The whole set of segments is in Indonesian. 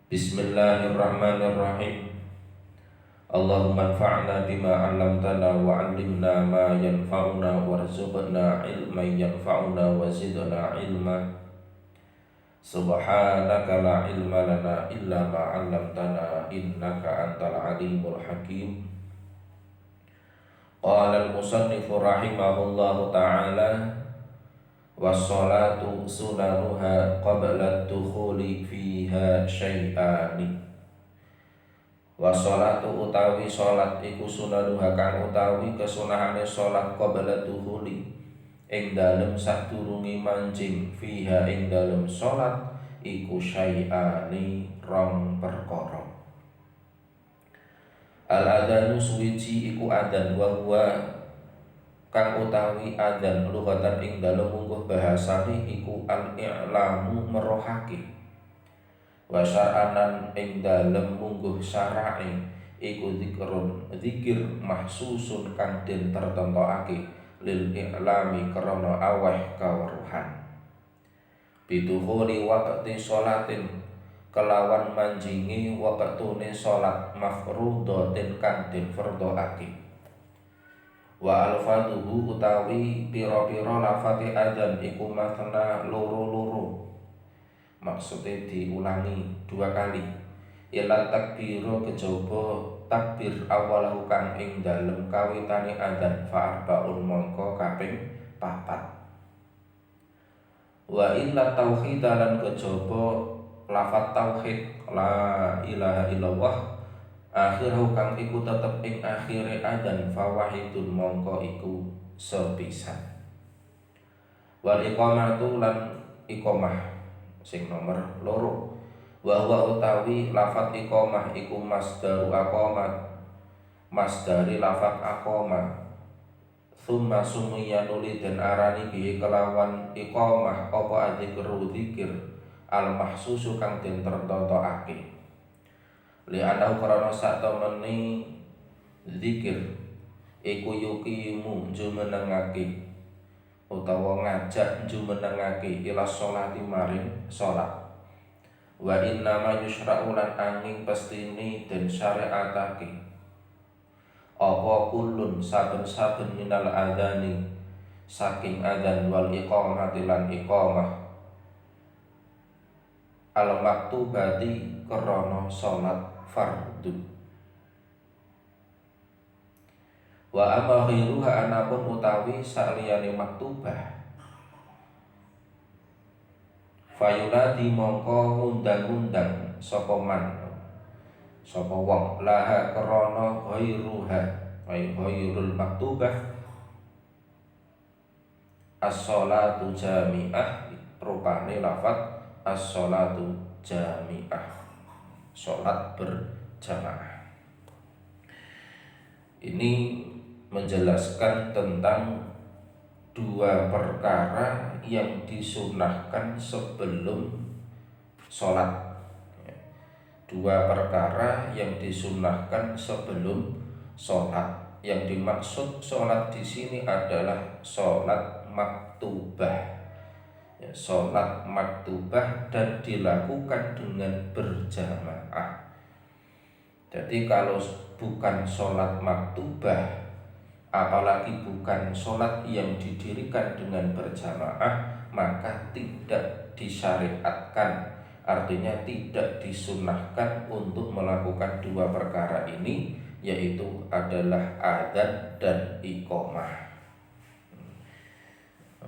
Bismillahirrahmanirrahim. Allahumma anfa'na bima 'allamtana wa 'allimna ma yanfa'una warzuqna ilman yanfa'una wa zidna ilma. Subhanaka la ilma lana illa ma 'allamtana innaka antal alimul hakim. Qala al-musannifu rahimahullahu ta'ala was-salatu sunanuha qabla ad-dukhuli fiha syai'ani. Wassalatu utawi salat iku sunanuha kang utawi kesunahane salat qabla dukhuli ing dalem sadurunge manjing fiha ing dalem salat iku syai'ani rong perkara. Al-adanu suwiji iku adan wa huwa kang utawi adan lughatan ing dalem mungguh bahasane iku al-i'lamu merohake. Wa syar'anan ing dalem mungguh syara'i iku zikir mahsusun kang den tertentokake lil i'lami krana aweh kaweruhan. Bidukhuli waqti sholatin kelawan manjingi waktune salat mafruḍatin kang den fardhoake. Wa alfaduhu utawi pira-pira lafate adzan iku matna loro-loro. Maksudnya diulangi 2 kali. Ila takbiru kejaba takbir awalahu kang ing dalem kawitane adzan fa arbaun mongko kaping 4. Wa illa tauhid lan kejaba lafat tauhid la ilaha illallah akhiru kang iku tetep ing akhire adzan fa wahidun mongko iku sepisan. Wal iqamatu lan iqamah sing nomor loro wa huwa utawi lafat iqamah iku masdaru aqamat masdari lafat aqamah thumma sumiya nuli den arani bihi kelawan iqamah apa adzikru dzikir al mahsusu kang den tertentokake li ana krana sak temeni dzikir iku yuqimu jumenengake utawa ngajak jumenengake ila sholati maring sholat. Wa inna ma yushra'u lan angin pestini den syariatake apa kullun saben-saben minal adzani saking adzan wal iqamati lan iqamah al maktubati krana sholat fardhu. Wa amma ghairuha anapun utawi saliyane maktubah fayunadi mongko ngundang-undang sapa man sapa wong laha krana ghairuha ay ghairul maktubah as-sholatu jami'ah rupane lafaz as-sholatu jami'ah salat berjamaah. Ini menjelaskan tentang 2 perkara yang disunahkan sebelum sholat. 2 perkara yang disunahkan sebelum sholat. Yang dimaksud sholat di sini adalah sholat maktubah. Sholat maktubah dan dilakukan dengan berjamaah. Jadi kalau bukan sholat maktubah, apalagi bukan sholat yang didirikan dengan berjamaah, maka tidak disyariatkan. Artinya tidak disunahkan untuk melakukan 2 perkara ini, yaitu adalah adzan dan iqamah.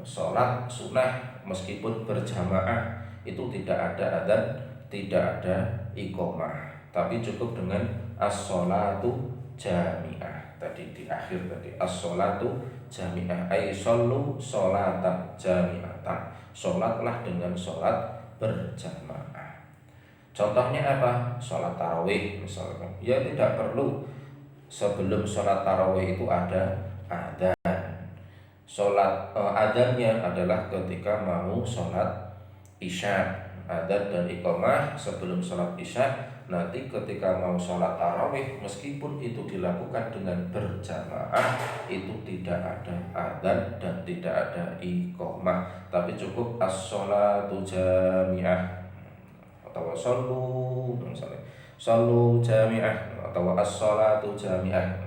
Sholat sunnah meskipun berjamaah itu tidak ada adzan, tidak ada iqamah, tapi cukup dengan as-sholatu jami'ah. Tadi di akhir tadi as-sholatu jami'ah ay shollu sholatan jami'atan. Sholatlah dengan sholat berjamaah. Contohnya apa? Sholat tarawih misalkan. Ya tidak perlu sebelum sholat tarawih itu ada adzan. Sholat adzannya adalah ketika mau sholat isya. Adzan dan iqamah sebelum sholat isya. Nanti ketika mau sholat tarawih, meskipun itu dilakukan dengan berjamaah, itu tidak ada adzan dan tidak ada iqamah, tapi cukup as-sholatu jami'ah. atau sallu misalnya sallu jami'ah atau as-shalatu jami'ah.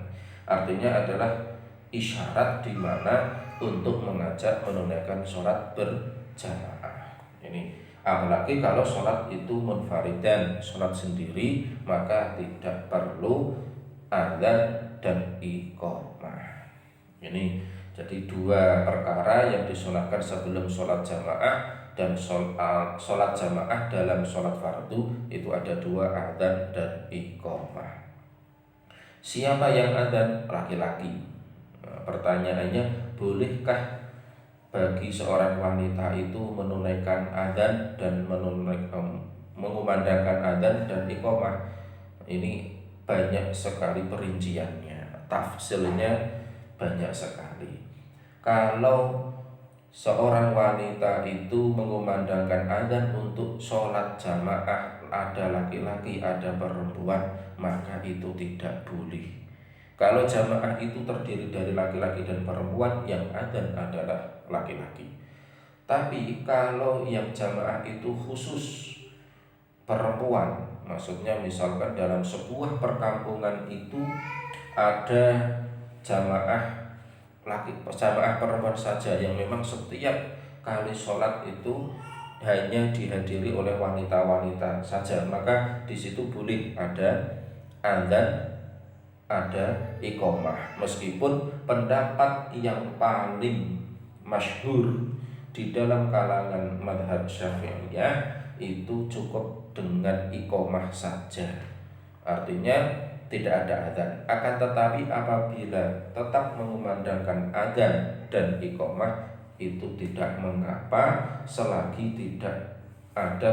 Artinya adalah isyarat di mana untuk mengajak menunaikan sholat berjamaah. Ini apalagi kalau sholat itu munfaridan, sholat sendiri, maka tidak perlu adzan dan iqamah. Ini jadi dua perkara yang disunahkan sebelum sholat jamaah dan sholat jamaah dalam sholat fardu itu ada dua, adzan dan iqamah. Siapa yang adzan? Laki-laki. Nah, pertanyaannya, bolehkah bagi seorang wanita itu menunaikan adzan dan mengumandangkan adzan dan iqamah? Ini banyak sekali perinciannya, tafsirnya banyak sekali. Kalau seorang wanita itu mengumandangkan adzan untuk sholat jamaah, ada laki-laki, ada perempuan, maka itu tidak boleh. Kalau jamaah itu terdiri dari laki-laki dan perempuan, yang adzan adalah laki-laki. Tapi kalau yang jamaah itu khusus perempuan, maksudnya misalkan dalam sebuah perkampungan itu ada jamaah jamaah perempuan saja yang memang setiap kali sholat itu hanya dihadiri oleh wanita-wanita saja, maka di situ boleh ada adzan, ada iqamah. Meskipun pendapat yang paling masyhur di dalam kalangan madhab Syafi'iyah itu cukup dengan iqamah saja, artinya tidak ada adzan. Akan tetapi apabila tetap mengumandangkan adzan dan iqamah itu tidak mengapa selagi tidak ada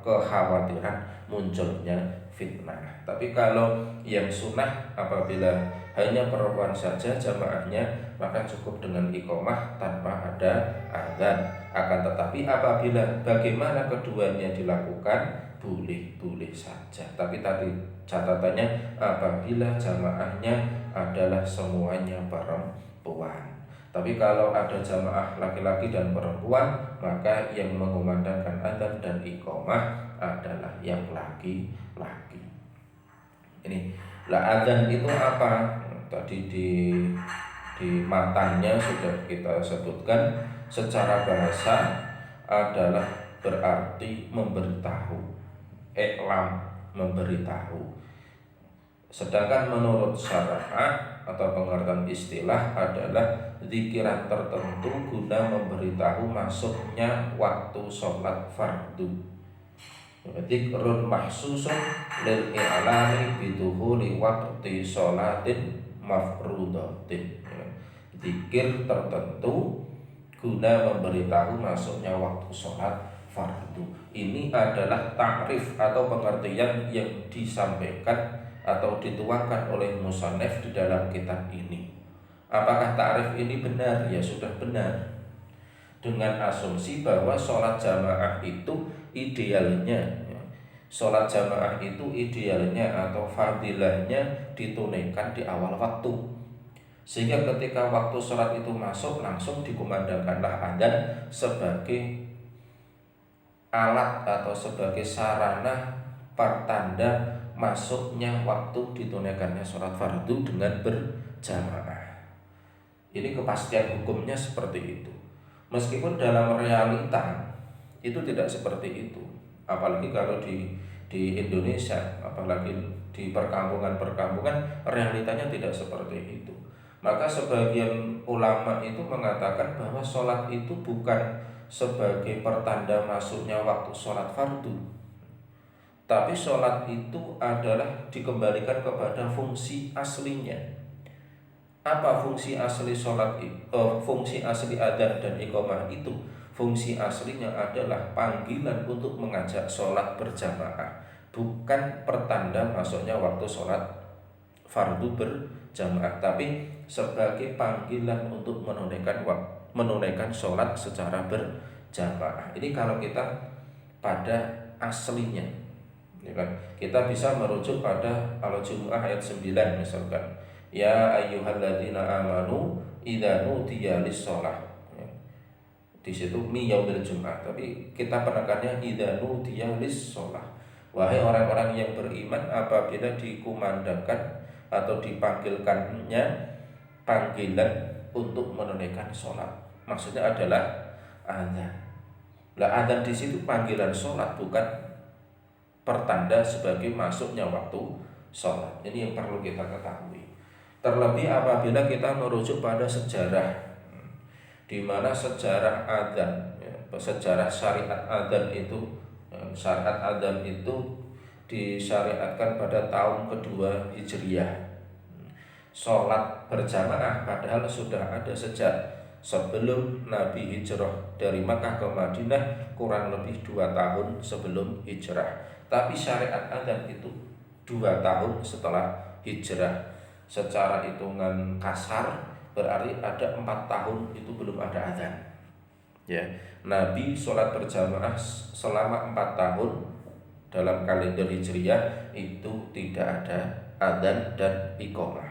kekhawatiran munculnya fitnah. Tapi kalau yang sunnah apabila hanya perempuan saja jamaahnya, maka cukup dengan iqamah tanpa ada adzan. Akan tetapi apabila bagaimana keduanya dilakukan, boleh-boleh saja. Tapi tadi catatannya apabila jamaahnya adalah semuanya perempuan. Tapi kalau ada jamaah laki-laki dan perempuan, maka yang mengumandangkan adzan dan iqamah adalah yang laki-laki. Ini lah, adzan itu apa? Tadi di matanya sudah kita sebutkan, secara bahasa adalah berarti memberitahu, iklam, memberitahu. Sedangkan menurut syariat atau pengertian istilah adalah zikiran tertentu guna memberitahu masuknya waktu sholat fardu. Dzikrun mahsusun lil i'lami bidukhuli waqti sholatin mafrudatin. Zikir tertentu guna memberitahu masuknya waktu sholat fardu. Ini adalah takrif atau pengertian yang disampaikan atau dituangkan oleh musannif di dalam kitab ini. Apakah takrif ini benar? Ya sudah benar. Dengan asumsi bahwa sholat jamaah itu idealnya, sholat jamaah itu idealnya atau fadilahnya ditunaikan di awal waktu, sehingga ketika waktu sholat itu masuk langsung dikumandangkanlah adzan sebagai alat atau sebagai sarana pertanda masuknya waktu ditunaikannya sholat fardu dengan berjamaah. Ini kepastian hukumnya seperti itu. Meskipun dalam realita itu tidak seperti itu, apalagi kalau di Indonesia, apalagi di perkampungan-perkampungan, realitanya tidak seperti itu. Maka sebagian ulama itu mengatakan bahwa sholat itu bukan sebagai pertanda masuknya waktu sholat fardu, tapi sholat itu adalah dikembalikan kepada fungsi aslinya. Apa fungsi asli sholat itu? Fungsi asli adzan dan iqamah itu, fungsi aslinya adalah panggilan untuk mengajak sholat berjamaah, bukan pertanda masuknya waktu sholat fardu berjamaah, tapi sebagai panggilan untuk menunaikan sholat secara berjamaah. Ini kalau kita pada aslinya, ya kan? Kita bisa merujuk pada Al-Jumu'ah ayat 9 misalkan, ya ayyuhalladzina amanu idza nudiya lis-shalah. di situ mi yaumil jum'ah, tapi kita penekannya idza nudiya lis shalah. Wahai orang-orang yang beriman, apabila dikumandangkan atau dipanggilkannya panggilan untuk menunaikan sholat, maksudnya adalah adzan. Lah adzan di situ panggilan sholat, bukan pertanda sebagai masuknya waktu sholat. Ini yang perlu kita ketahui. Terlebih apabila kita merujuk pada sejarah, di mana sejarah adzan, ya, sejarah syariat adzan itu, syariat adzan itu disyariatkan pada tahun kedua Hijriyah. Sholat berjamaah padahal sudah ada sejak sebelum Nabi hijrah dari Makkah ke Madinah, kurang lebih 2 tahun sebelum hijrah. Tapi syariat adzan itu 2 tahun setelah hijrah. Secara hitungan kasar berarti ada 4 tahun itu belum ada adzan. Ya, Nabi sholat berjamaah selama 4 tahun dalam kalender Hijriyah itu tidak ada adzan dan iqamah.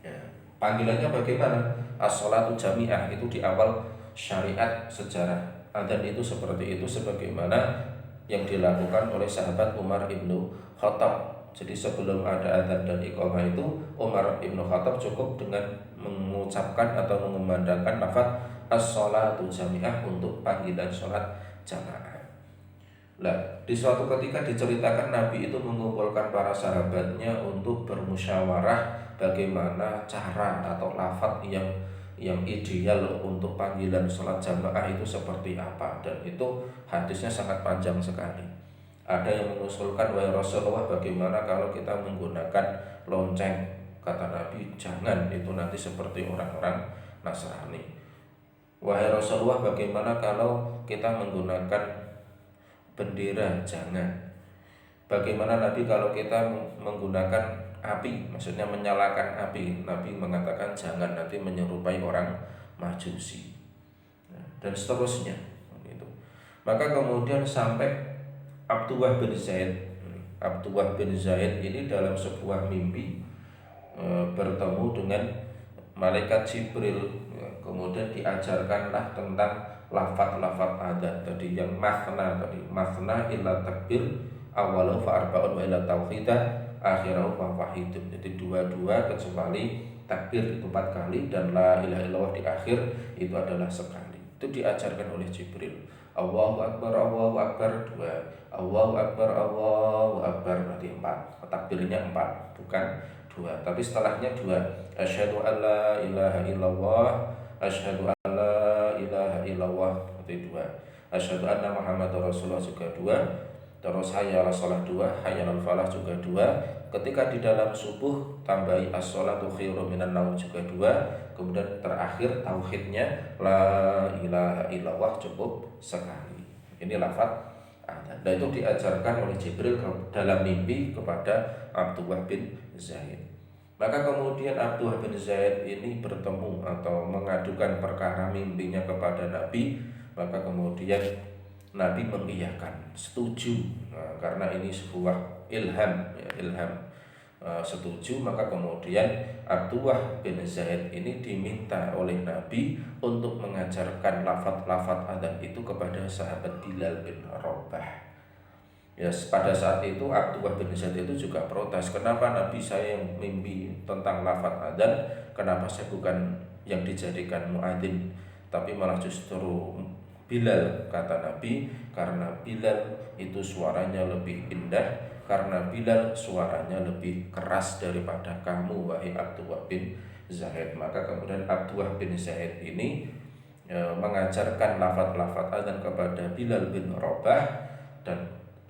Ya, panggilannya bagaimana? As-sholatu jami'ah itu di awal syariat sejarah adzan itu seperti itu, sebagaimana yang dilakukan oleh sahabat Umar ibnu Khattab. Jadi sebelum ada adzan dan iqamah itu, Umar ibnu Khattab cukup dengan mengucapkan atau mengumandangkan lafaz as-sholatu jami'ah untuk panggilan sholat jamaah. Nah, di suatu ketika diceritakan Nabi itu mengumpulkan para sahabatnya untuk bermusyawarah bagaimana cara atau lafaz yang ideal untuk panggilan sholat jamaah itu seperti apa, dan itu hadisnya sangat panjang sekali. Ada yang mengusulkan, wahai Rasulullah, bagaimana kalau kita menggunakan lonceng? Kata Nabi, jangan, itu nanti seperti orang-orang Nasrani. Wahai Rasulullah, bagaimana kalau kita menggunakan bendera? Jangan. Bagaimana Nabi kalau kita menggunakan api, maksudnya menyalakan api? Nabi mengatakan jangan, nanti menyerupai orang Majusi, dan seterusnya gitu. Maka kemudian sampai Abdullah bin Zaid ini dalam sebuah mimpi bertemu dengan malaikat Jibril, kemudian diajarkanlah tentang lafaz-lafaz adzan tadi yang masna illa takbir awalau fa arba'un wa illa tauhidah akhirahu fa wahidun. Jadi dua-dua kecuali takbir itu 4 kali dan la ilaha illallah di akhir itu adalah sekali. Itu diajarkan oleh Jibril. Allahu akbar 2, Allahu akbar berarti 4. Takbirnya 4, bukan 2. Tapi setelahnya 2. Asyhadu an la ilaha illallah, asyhadu an la ilaha illallah berarti 2. Asyhadu anna Muhammadar Rasulullah juga 2. Terus hayya 'alas shalah 2, hayya 'alal falah juga 2. Ketika di dalam subuh tambahi as-sholatu khairum minan naum juga 2. Kemudian terakhir tauhidnya la ilaha illallah cukup sekali. Ini lafaz adzan. Dan itu diajarkan oleh Jibril dalam mimpi kepada Abdullah bin Zaid. Maka kemudian Abdullah bin Zaid ini bertemu atau mengadukan perkara mimpinya kepada Nabi. Maka kemudian Nabi mengiyakan, setuju, karena ini sebuah ilham, setuju. Maka kemudian Abdullah bin Zaid ini diminta oleh Nabi untuk mengajarkan lafaz-lafaz adzan itu kepada sahabat Bilal bin Rabah. Ya, pada saat itu Abdullah bin Zaid itu juga protes, kenapa Nabi saya yang mimpi tentang lafaz adzan, kenapa saya bukan yang dijadikan muadzin tapi malah justru Bilal? Kata Nabi, karena Bilal itu suaranya lebih indah, karena Bilal suaranya lebih keras daripada kamu, wahai Abdullah bin Zaid. Maka kemudian Abdullah bin Zaid ini mengajarkan lafaz-lafaz adzan kepada Bilal bin Rabah, dan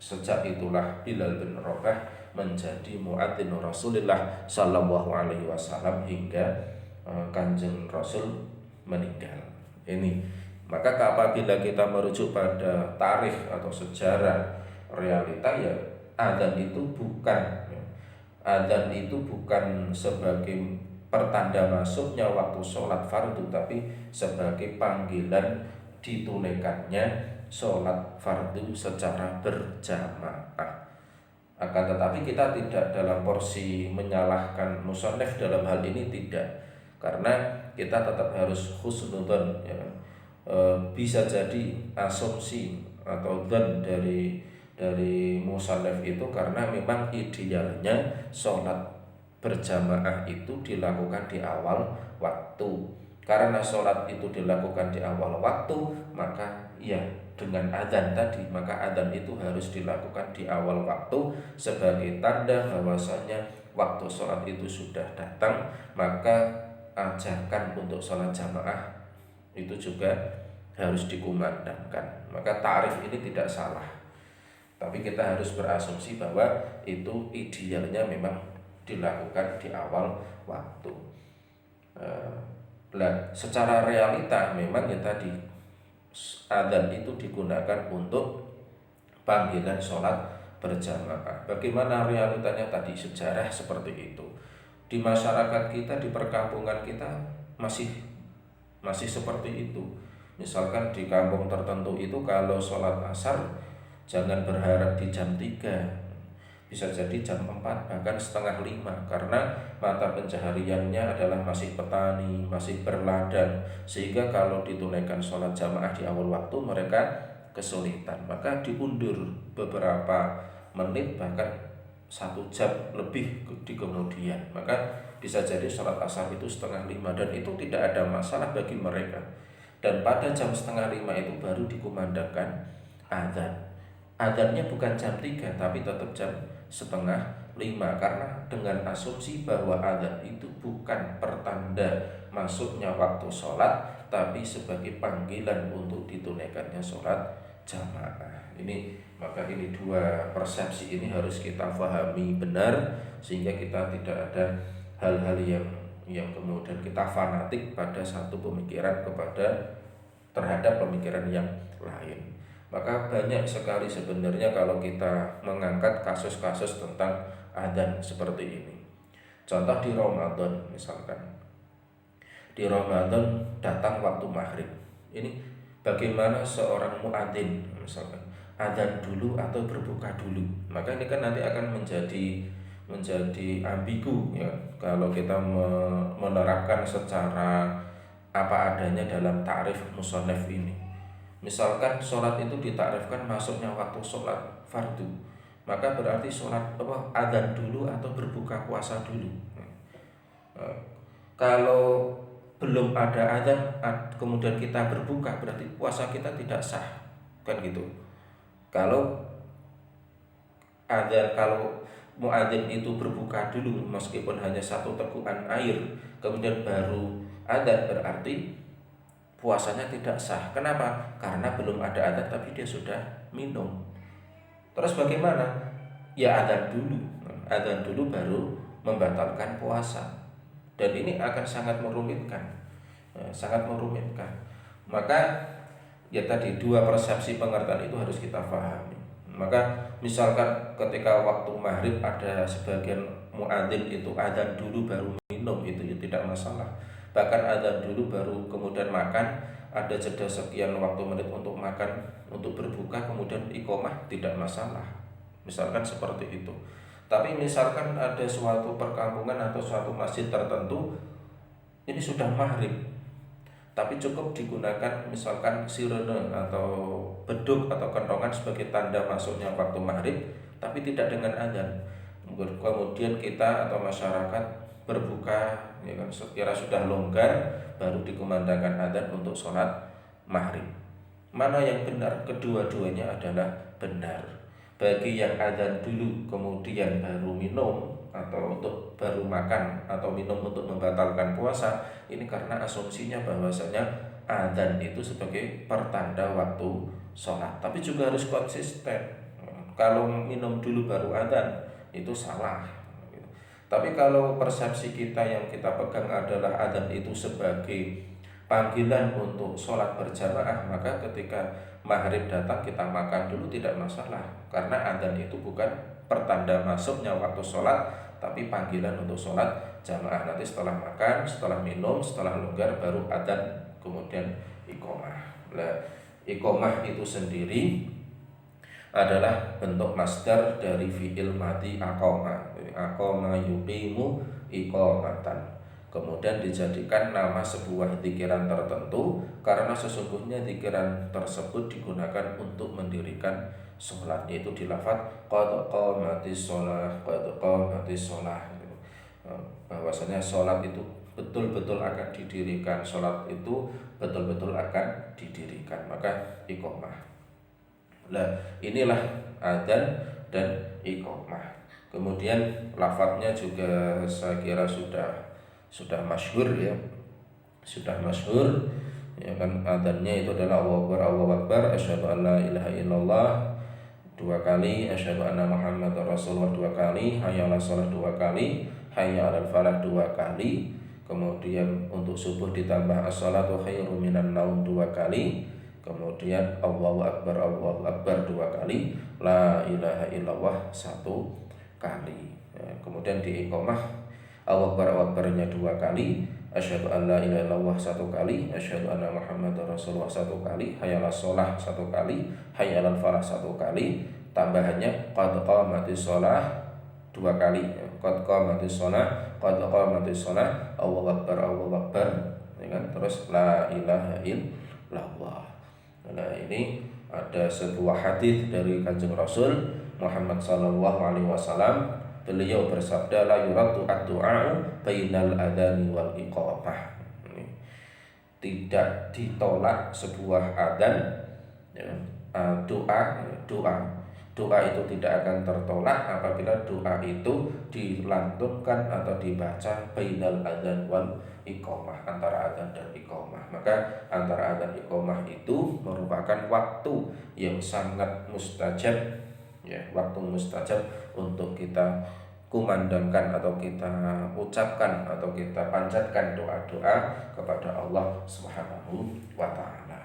sejak itulah Bilal bin Rabah menjadi muadzin Rasulullah sallallahu alaihi wasallam hingga Kanjeng Rasul meninggal. Ini maka apabila kita merujuk pada tarikh atau sejarah realita, ya adzan itu bukan sebagai pertanda masuknya waktu sholat fardu, tapi sebagai panggilan ditunaikannya sholat fardu secara berjamaah. Akan tetapi kita tidak dalam porsi menyalahkan musannif dalam hal ini, tidak, karena kita tetap harus husnudzon, ya. bisa jadi asumsi atau dzan dari musannaf itu karena memang idealnya sholat berjamaah itu dilakukan di awal waktu. Karena sholat itu dilakukan di awal waktu, maka ya dengan adzan tadi, maka adzan itu harus dilakukan di awal waktu sebagai tanda bahwasanya waktu sholat itu sudah datang. Maka ajarkan untuk sholat jamaah itu juga harus dikumandangkan. Maka ta'rif ini tidak salah, tapi kita harus berasumsi bahwa itu idealnya memang dilakukan di awal waktu. Secara realita memang ya tadi adzan itu digunakan untuk panggilan sholat berjamaah. Bagaimana realitanya tadi, sejarah seperti itu. Di masyarakat kita, di perkampungan kita masih seperti itu. Misalkan di kampung tertentu itu kalau sholat asar jangan berharap di jam 3, bisa jadi jam 4 bahkan setengah 5, karena mata pencahariannya adalah masih petani, masih berladang, sehingga kalau ditunaikan sholat jamaah di awal waktu mereka kesulitan, maka diundur beberapa menit bahkan 1 jam lebih di kemudian. Maka bisa jadi sholat asar itu setengah 5 dan itu tidak ada masalah bagi mereka. Dan pada jam setengah 5 itu baru dikumandangkan adzan. Adzannya bukan jam 3 tapi tetap jam setengah 5, karena dengan asumsi bahwa adzan itu bukan pertanda masuknya waktu sholat, tapi sebagai panggilan untuk ditunaikannya sholat jamaah. Maka ini dua persepsi ini harus kita pahami benar, sehingga kita tidak ada hal-hal yang kemudian kita fanatik pada satu pemikiran terhadap pemikiran yang lain. Maka banyak sekali sebenarnya kalau kita mengangkat kasus-kasus tentang adzan seperti ini. Contoh di Ramadan misalkan. Di Ramadan datang waktu maghrib. Ini bagaimana seorang muadzin misalkan adzan dulu atau berbuka dulu. Maka ini kan nanti akan menjadi ambigu ya kalau kita menerapkan secara apa adanya dalam ta'rif musannaf ini. Misalkan sholat itu ditakrifkan masuknya waktu sholat fardu, maka berarti sholat adzan dulu atau berbuka puasa dulu. Kalau belum ada adzan kemudian kita berbuka, berarti puasa kita tidak sah, kan gitu. Kalau muadzin itu berbuka dulu meskipun hanya 1 tegukan air kemudian baru adzan, berarti puasanya tidak sah. Kenapa? Karena belum ada adzan tapi dia sudah minum. Terus bagaimana? Ya adzan dulu baru membatalkan puasa. Dan ini akan sangat merumitkan. Maka ya tadi dua persepsi pengertian itu harus kita pahami. Maka misalkan ketika waktu maghrib ada sebagian muadzin itu adzan dulu baru minum, itu ya tidak masalah. Bahkan adzan dulu baru kemudian makan, ada jeda sekian waktu menit untuk makan, untuk berbuka, kemudian iqomah, tidak masalah. Misalkan seperti itu. Tapi misalkan ada suatu perkampungan atau suatu masjid tertentu ini sudah maghrib, tapi cukup digunakan misalkan sirene atau beduk atau kentongan sebagai tanda masuknya waktu maghrib, tapi tidak dengan adzan. Kemudian kita atau masyarakat berbuka ya kan, sekira sudah longgar baru dikumandangkan adzan untuk sholat maghrib. Mana yang benar? Kedua-duanya adalah benar. Bagi yang adzan dulu kemudian baru minum atau untuk baru makan atau minum untuk membatalkan puasa, ini karena asumsinya bahwasanya adzan itu sebagai pertanda waktu sholat. Tapi juga harus konsisten. Kalau minum dulu baru adzan itu salah. Tapi kalau persepsi kita yang kita pegang adalah adzan itu sebagai panggilan untuk sholat berjamaah, maka ketika maghrib datang kita makan dulu tidak masalah, karena adzan itu bukan pertanda masuknya waktu sholat, tapi panggilan untuk sholat jamaah. Nanti setelah makan, setelah minum, setelah longgar baru adzan, kemudian iqomah. Iqomah itu sendiri adalah bentuk masdar dari fi'il madhi aqoma. Aqoma yuqimu iqomatan. kemudian dijadikan nama sebuah zikiran tertentu karena sesungguhnya zikiran tersebut digunakan untuk mendirikan sholat, yaitu di lafaz qad qamatis shalah, qad qamatis shalah. Bahwasanya sholat itu betul-betul akan didirikan, sholat itu betul-betul akan didirikan, maka iqamah. Nah, inilah adzan dan iqamah. Kemudian lafadznya juga saya kira sudah masyhur ya. Sudah masyhur ya kan, adzannya itu adalah Allahu Akbar, Allahu Akbar, asyhadu an la ilaha illallah 2 kali, asyhadu anna Muhammadar Rasulullah 2 kali, hayya 'alas shalah 2 kali, hayya 'alal falah 2 kali. Kemudian untuk subuh ditambah as-shalatu khairum minan naum 2 kali. Kemudian Allahu Akbar, Allahu Akbar 2 kali, la ilaha illallah 1 kali. Ya, kemudian di iqamah Allahu Akbar, Allahu Akbarnya 2 kali, asyhadu an la ilaha illallah 1 kali, asyhadu anna Muhammadar Rasulullah 1 kali, hayya 'alas shalah 1 kali, hayya 'alal falah 1 kali. Tambahannya qad qamatis shalah 2 kali, qad qamatis shalah, qad qamatis shalah, Allahu Akbar, Allahu Akbar, ya kan? Terus la ilaha illallah. Nah, ini ada sebuah hadis dari Kanjeng Rasul Muhammad sallallahu alaihi wasallam. Beliau bersabda, la yuraddu ad-du'a bainal adzani wal iqamah. Tidak ditolak sebuah adzan, ya, doa itu tidak akan tertolak apabila doa itu dilantunkan atau dibaca bainal adzan wal iqamah, antara adzan dan iqamah. Maka antara adzan iqamah itu merupakan waktu yang sangat mustajab, ya, waktu mustajab untuk kita kumandangkan atau kita ucapkan atau kita panjatkan doa-doa kepada Allah Subhanahu wa taala.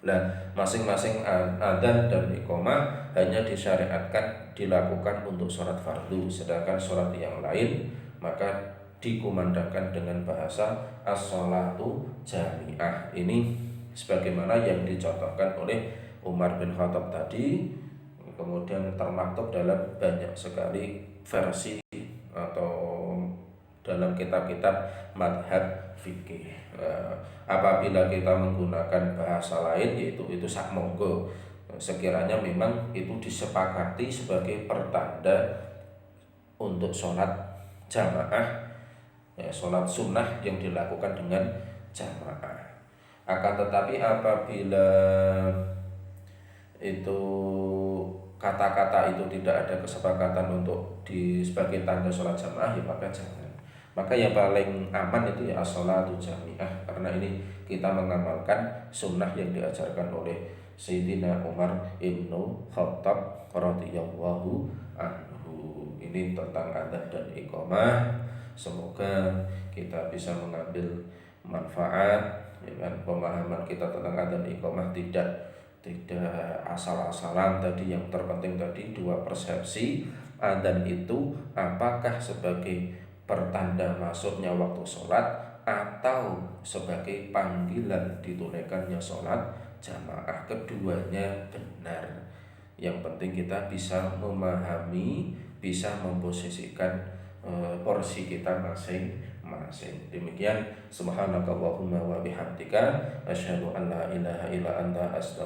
Nah, masing-masing adzan dan iqamah hanya disyariatkan dilakukan untuk sholat fardu, sedangkan sholat yang lain maka dikumandangkan dengan bahasa as-sholatu jami'ah. Ini sebagaimana yang dicontohkan oleh Umar bin Khattab tadi, kemudian termaktub dalam banyak sekali versi atau dalam kitab-kitab madhab fikih. Apabila kita menggunakan bahasa lain, yaitu itu sak monggo, sekiranya memang itu disepakati sebagai pertanda untuk sholat jamaah, ya, sholat sunnah yang dilakukan dengan jamaah. Akan tetapi apabila itu kata-kata itu tidak ada kesepakatan untuk sebagai tanda sholat jamaah, ya maka jangan. Maka yang paling aman itu ya as-sholatu jami'ah, karena ini kita mengamalkan sunnah yang diajarkan oleh Sayyidina Umar ibnu Khattab radhiyallahu anhu. Ini tentang adzan dan iqamah. Semoga kita bisa mengambil manfaat, ya kan? Pemahaman kita tentang adzan iqamah tidak asal-asalan tadi. Yang terpenting tadi 2 persepsi. Adzan itu apakah sebagai pertanda masuknya waktu sholat atau sebagai panggilan ditunaikannya sholat jamaah. Keduanya benar. Yang penting kita bisa memahami, bisa memposisikan porsi kita masing-masing. Demikian, subhanakallahumma wa bihamdika asyhadu an la ilaha illa anta astaghfiruka